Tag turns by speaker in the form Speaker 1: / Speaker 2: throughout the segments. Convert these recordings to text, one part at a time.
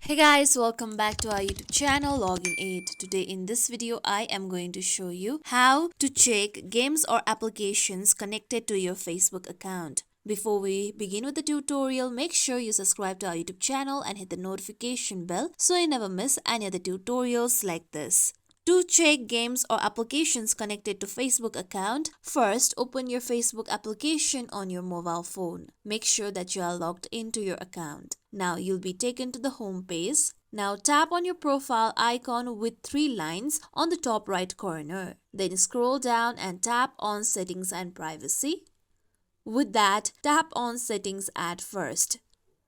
Speaker 1: Hey guys, welcome back to our YouTube channel Login 8. Today in this video I am going to show you how to check games or applications connected to your Facebook account. Before we begin with the tutorial, make sure you subscribe to our YouTube channel and hit the notification bell so you never miss any other tutorials like this. To check games or applications connected to Facebook account, first open your Facebook application on your mobile phone. Make sure that you are logged into your account. Now you'll be taken to the home page. Now tap on your profile icon with three lines on the top right corner. Then scroll down and tap on settings and privacy. With that, tap on settings at first.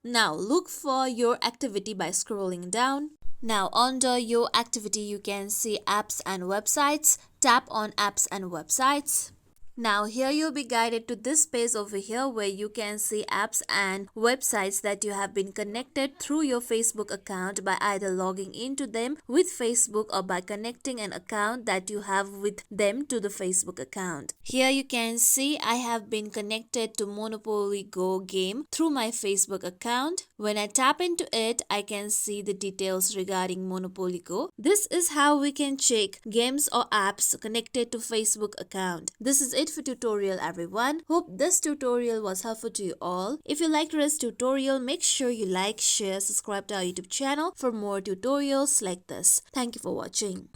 Speaker 1: Now look for your activity by scrolling down. Now under your activity you can see apps and websites. Tap on apps and websites. Now here you'll be guided to this page over here where you can see apps and websites that you have been connected through your Facebook account by either logging into them with Facebook or by connecting an account that you have with them to the Facebook account. Here you can see I have been connected to Monopoly Go game through my Facebook account. When I tap into it, I can see the details regarding Monopoly Go. This is how we can check games or apps connected to Facebook account. This is it for tutorial everyone. Hope this tutorial was helpful to you all. If you liked this tutorial, make sure you like, share, subscribe to our YouTube channel for more tutorials like this. Thank you for watching.